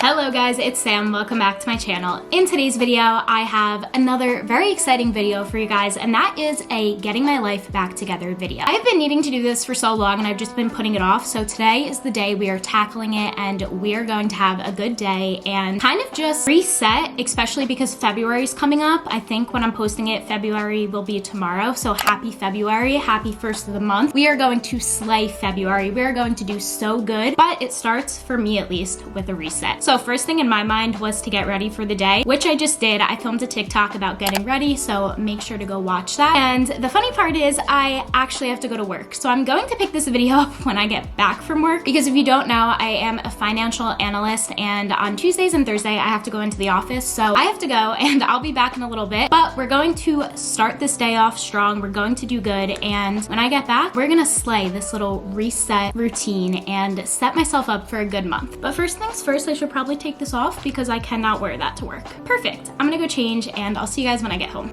Hello guys, it's Sam. Welcome back to my channel. In today's video, I have another very exciting video for you guys, and that is a getting my life back together video. I've been needing to do this for so long and I've just been putting it off. So today is the day we are tackling it and we are going to have a good day and kind of just reset, especially because February is coming up. I think when I'm posting it, February will be tomorrow. So happy February, happy first of the month. We are going to slay February. We are going to do so good, but it starts, for me at least, with a reset. So first thing in my mind was to get ready for the day, which I just did. I filmed a TikTok about getting ready, so make sure to go watch that. And the funny part is I actually have to go to work. So I'm going to pick this video up when I get back from work, because if you don't know, I am a financial analyst and on Tuesdays and Thursday I have to go into the office. So I have to go and I'll be back in a little bit, but we're going to start this day off strong. We're going to do good. And when I get back, we're gonna slay this little reset routine and set myself up for a good month. But first things first, I should probably take this off because I cannot wear that to work. Perfect. I'm gonna go change and I'll see you guys when I get home.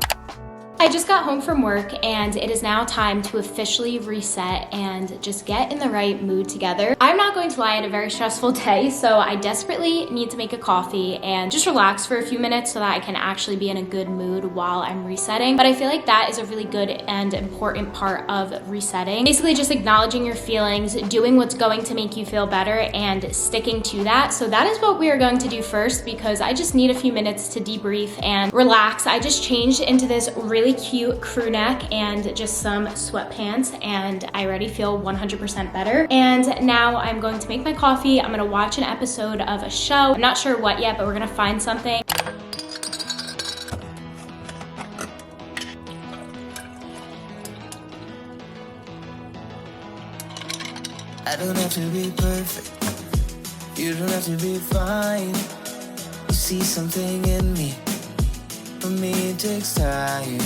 I just got home from work and it is now time to officially reset and just get in the right mood together. I'm not going to lie, I had a very stressful day, so I desperately need to make a coffee and just relax for a few minutes so that I can actually be in a good mood while I'm resetting. But I feel like that is a really good and important part of resetting. Basically just acknowledging your feelings, doing what's going to make you feel better and sticking to that. So that is what we are going to do first, because I just need a few minutes to debrief and relax. I just changed into this really cute crew neck and just some sweatpants, and I already feel 100% better. And now I'm going to make my coffee. I'm gonna watch an episode of a show. I'm not sure what yet, but we're gonna find something. I don't have to be perfect. You don't have to be fine. You see something in me. For me it takes time.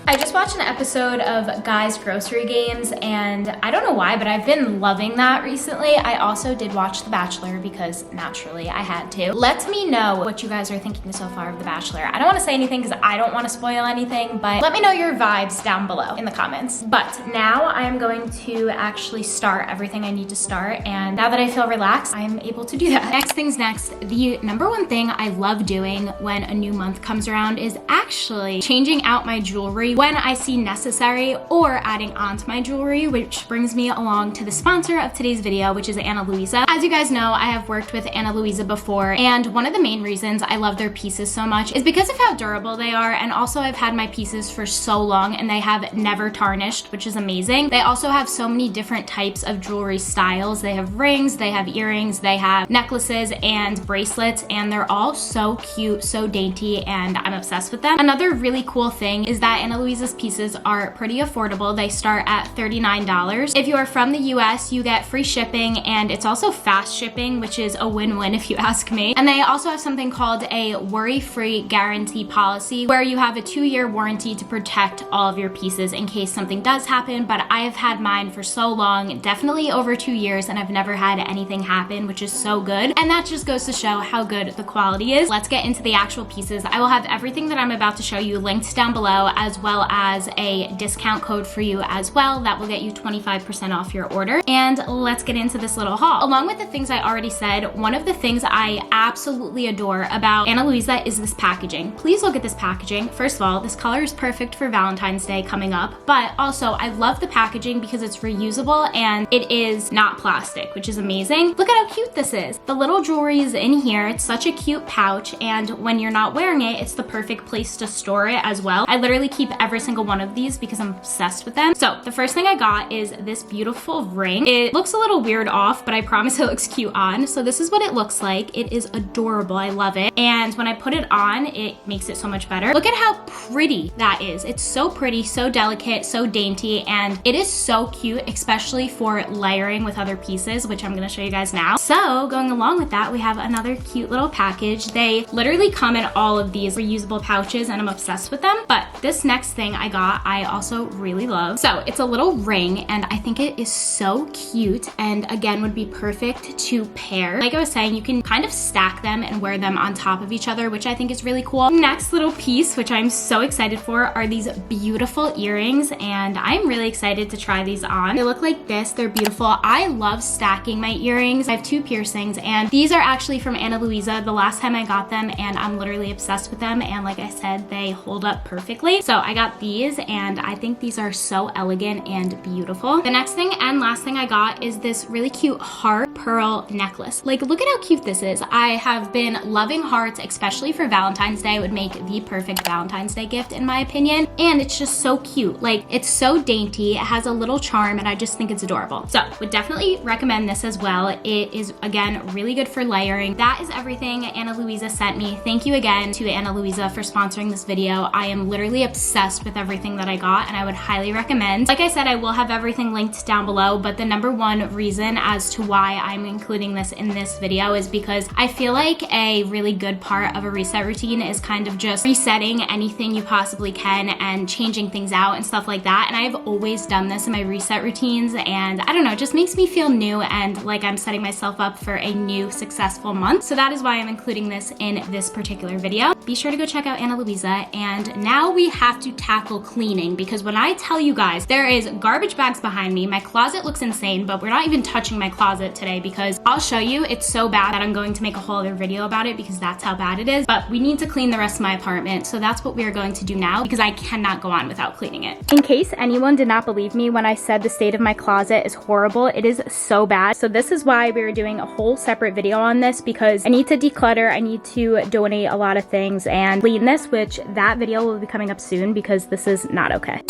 I just watched an episode of Guys Grocery Games and I don't know why, but I've been loving that recently. I also did watch The Bachelor because naturally I had to. Let me know what you guys are thinking so far of The Bachelor. I don't want to say anything because I don't want to spoil anything, but let me know your vibes down below in the comments. But now I'm going to actually start everything I need to start, and now that I feel relaxed, I'm able to do that. Next things next, the number one thing I love doing when a new month comes around is actually changing out my jewelry when I see necessary, or adding on to my jewelry, which brings me along to the sponsor of today's video, which is Luisa. As you guys know, I have worked with Luisa before, and one of the main reasons I love their pieces so much is because of how durable they are, and also I've had my pieces for so long and they have never tarnished, which is amazing. They also have so many different types of jewelry styles. They have rings, they have earrings, they have necklaces and bracelets, and they're all so cute, so dainty, and I'm obsessed with them. Another really cool thing is that Luisa's pieces are pretty affordable. They start at $39. If you are from the US, you get free shipping, and it's also fast shipping, which is a win-win if you ask me. And they also have something called a worry-free guarantee policy, where you have a 2-year warranty to protect all of your pieces in case something does happen. But I have had mine for so long, definitely over 2 years, and I've never had anything happen, which is so good. And that just goes to show how good the quality is. Let's get into the actual pieces. I will have everything that I'm about to show you linked down below, as well as a discount code for you as well that will get you 25% off your order. And let's get into this little haul. Along with the things I already said, one of the things I absolutely adore about Luisa is this packaging. Please look at this packaging. First of all, this color is perfect for Valentine's Day coming up, but also I love the packaging because it's reusable and it is not plastic, which is amazing. Look at how cute this is. The little jewelry is in here. It's such a cute pouch, and when you're not wearing it, it's the perfect place to store it as well. I literally keep every single one of these because I'm obsessed with them. So the first thing I got is this beautiful ring. It looks a little weird off, but I promise it looks cute on. So this is what it looks like. It is adorable. I love it. And when I put it on, it makes it so much better. Look at how pretty that is. It's so pretty, so delicate, so dainty, and it is so cute, especially for layering with other pieces, which I'm gonna show you guys now. So going along with that, we have another cute little package. They literally come in all of these reusable pouches and I'm obsessed with them. But this next next thing I got, I also really love. So it's a little ring, and I think it is so cute, and again, would be perfect to pair. Like I was saying, you can kind of stack them and wear them on top of each other, which I think is really cool. Next little piece, which I'm so excited for, are these beautiful earrings, and I'm really excited to try these on. They look like this. They're beautiful. I love stacking my earrings. I have 2 piercings, and these are actually from Luisa the last time I got them, and I'm literally obsessed with them, and like I said, they hold up perfectly. So I got these, and I think these are so elegant and beautiful. The next thing and last thing I got is this really cute heart pearl necklace. Like, look at how cute this is. I have been loving hearts, especially for Valentine's Day. It would make the perfect Valentine's Day gift in my opinion, and it's just so cute. Like, it's so dainty, it has a little charm, and I just think it's adorable. So would definitely recommend this as well. It is, again, really good for layering. That is everything Luisa sent me. Thank you again to Luisa for sponsoring this video. I am literally obsessed with everything that I got, and I would highly recommend. Like I said, I will have everything linked down below, but the number one reason as to why I'm including this in this video is because I feel like a really good part of a reset routine is kind of just resetting anything you possibly can and changing things out and stuff like that. And I've always done this in my reset routines, and I don't know, it just makes me feel new and like I'm setting myself up for a new successful month. So that is why I'm including this in this particular video. Be sure to go check out Luisa. And now we have to tackle cleaning, because when I tell you guys, there is garbage bags behind me. My closet looks insane, but we're not even touching my closet today because I'll show you, it's so bad that I'm going to make a whole other video about it because that's how bad it is. But we need to clean the rest of my apartment. So that's what we are going to do now because I cannot go on without cleaning it. In case anyone did not believe me when I said the state of my closet is horrible, it is so bad. So this is why we're doing a whole separate video on this, because I need to declutter, I need to donate a lot of things and clean this, which that video will be coming up soon because this is not okay.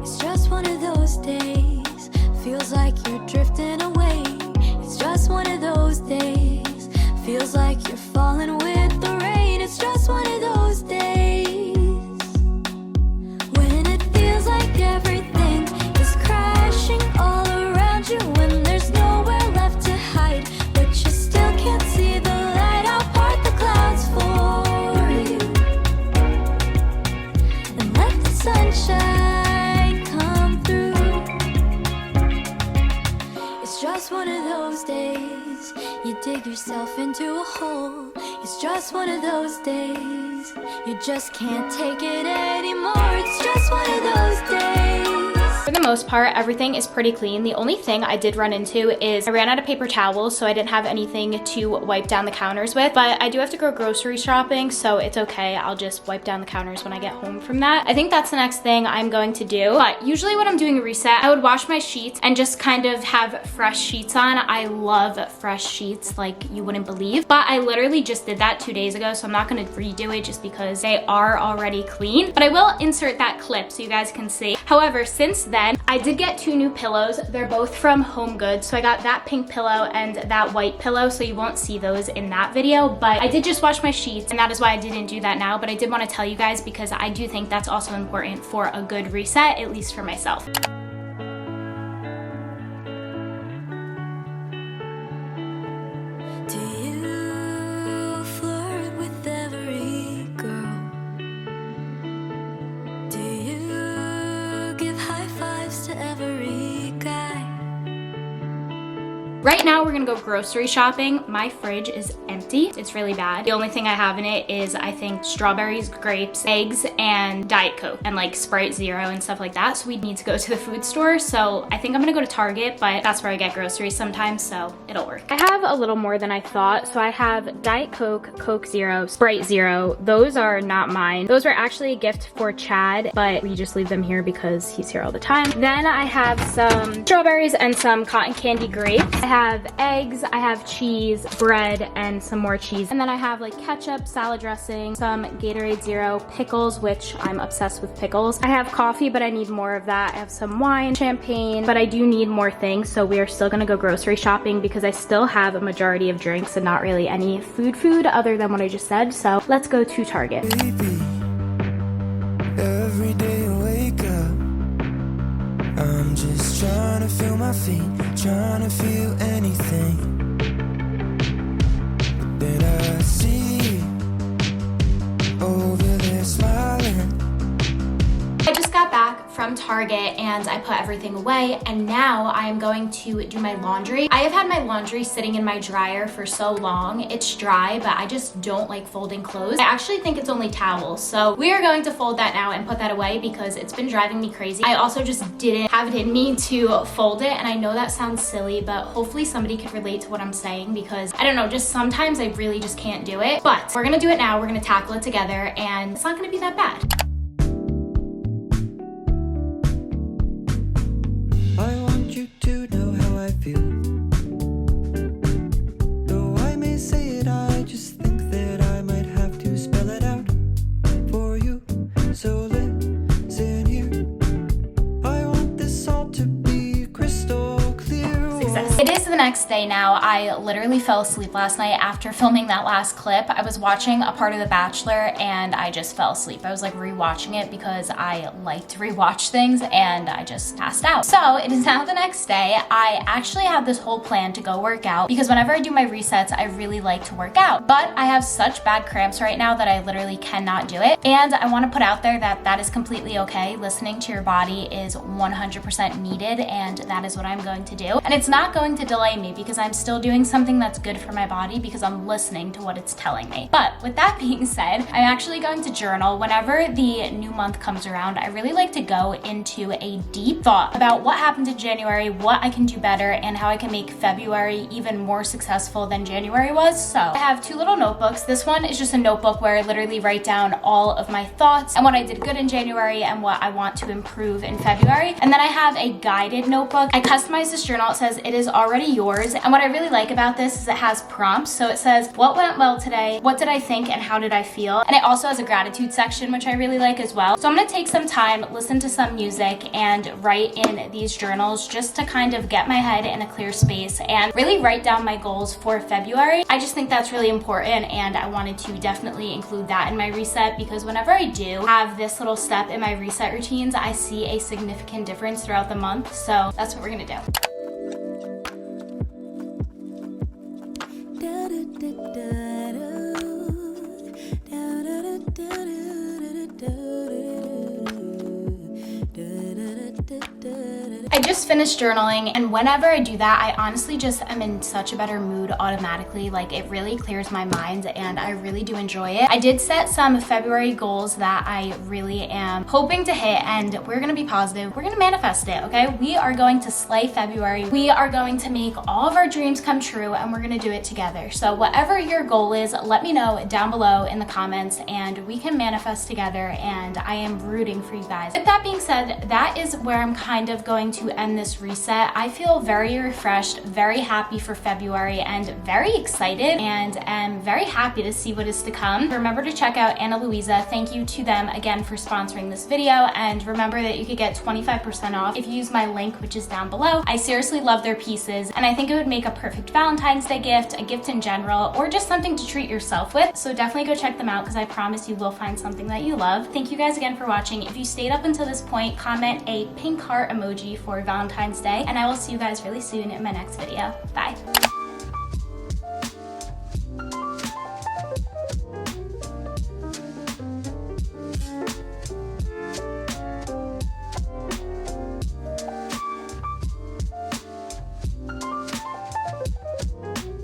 It's just one of those days, feels like you're drifting away. It's just one of those days, feels like you're falling with the rain. It's just one of those days, when it feels like everything is crashing all around you, when there's nowhere left to hide, but you still can't see the light. I'll part the clouds for you and let the sunshine come through. It's just one of those days, you dig yourself into a hole. It's just one of those days, you just can't take it anymore. It's just one of those days. For the most part, everything is pretty clean. The only thing I did run into is I ran out of paper towels, so I didn't have anything to wipe down the counters with, but I do have to go grocery shopping, so it's okay. I'll just wipe down the counters when I get home from that. I think that's the next thing I'm going to do. But usually when I'm doing a reset, I would wash my sheets and just kind of have fresh sheets on. I love fresh sheets like you wouldn't believe, but I literally just did that 2 days ago, so I'm not gonna redo it just because they are already clean, but I will insert that clip so you guys can see. However, since then, I did get 2 new pillows. They're both from Home Goods. So I got that pink pillow and that white pillow, so you won't see those in that video, but I did just wash my sheets, and that is why I didn't do that now, but I did want to tell you guys because I do think that's also important for a good reset, at least for myself. Do you flirt with every girl? Do you give high fives to every guy? Right now, we're gonna go grocery shopping. My fridge is empty. It's really bad. The only thing I have in it is, I think, strawberries, grapes, eggs, and Diet Coke, and like Sprite Zero and stuff like that. So we need to go to the food store. So I think I'm gonna go to Target, but that's where I get groceries sometimes, so it'll work. I have a little more than I thought. So I have Diet Coke, Coke Zero, Sprite Zero. Those are not mine. Those were actually a gift for Chad, but we just leave them here because he's here all the time. Then I have some strawberries and some cotton candy grapes. I have eggs, I have cheese, bread, and some more cheese. And then I have like ketchup, salad dressing, some Gatorade Zero, pickles, which I'm obsessed with pickles. I have coffee, but I need more of that. I have some wine, champagne, but I do need more things. So we are still gonna go grocery shopping because I still have a majority of drinks and not really any food other than what I just said. So let's go to Target. Baby, every day I wake up, I'm just trying to feel my feet, trying to feel anything. But then I see over there smiling. I just got back from Target and I put everything away, and now I am going to do my laundry. I have had my laundry sitting in my dryer for so long. It's dry, but I just don't like folding clothes. I actually think it's only towels. So we are going to fold that now and put that away because it's been driving me crazy. I also just didn't have it in me to fold it, and I know that sounds silly, but hopefully somebody could relate to what I'm saying because I don't know, just sometimes I really just can't do it. But we're gonna do it now. We're gonna tackle it together and it's not gonna be that bad. I want you to know how I feel. Though I may say it, I just think that I might have to spell it out for you. So listen here. I want this all to be crystal clear. Success. It is the next day now. I literally fell asleep last night after filming that last clip. I was watching a part of The Bachelor and I just fell asleep. I was like rewatching it because I like to rewatch things and I just passed out. So it is now the next day. I actually had this whole plan to go work out because whenever I do my resets, I really like to work out. But I have such bad cramps right now that I literally cannot do it. And I want to put out there that that is completely okay. Listening to your body is 100% needed, and that is what I'm going to do. And it's not going to delay me because I'm still doing something that's good for my body because I'm listening to what it's telling me. But with that being said, I'm actually going to journal. Whenever the new month comes around, I really like to go into a deep thought about what happened in January, what I can do better, and how I can make February even more successful than January was. So I have two little notebooks. This one is just a notebook where I literally write down all of my thoughts and what I did good in January and what I want to improve in February. And then I have a guided notebook. I customized this journal. It says it is already yours. And what I really like about this is it has prompts. So it says, what went well today? What did I think and how did I feel? And it also has a gratitude section, which I really like as well. So I'm gonna take some time, listen to some music, and write in these journals just to kind of get my head in a clear space and really write down my goals for February. I just think that's really important, and I wanted to definitely include that in my reset because whenever I do have this little step in my reset routines, I see a significant difference throughout the month. So that's what we're gonna do. I just finished journaling, and whenever I do that, I honestly just am in such a better mood automatically. Like, it really clears my mind and I really do enjoy it. I did set some February goals that I really am hoping to hit, and we're gonna be positive. We're gonna manifest it, okay? We are going to slay February. We are going to make all of our dreams come true, and we're gonna do it together. So whatever your goal is, let me know down below in the comments and we can manifest together, and I am rooting for you guys. With that being said, that is where I'm kind of going to end this reset. I feel very refreshed, very happy for February, and very excited, and am very happy to see what is to come. Remember to check out Anna Luisa. Thank you to them again for sponsoring this video, and remember that you could get 25% off if you use my link, which is down below. I seriously love their pieces, and I think it would make a perfect Valentine's Day gift, a gift in general, or just something to treat yourself with. So definitely go check them out because I promise you will find something that you love. Thank you guys again for watching. If you stayed up until this point, comment a pink heart emoji for Valentine's Day, and I will see you guys really soon in my next video. Bye.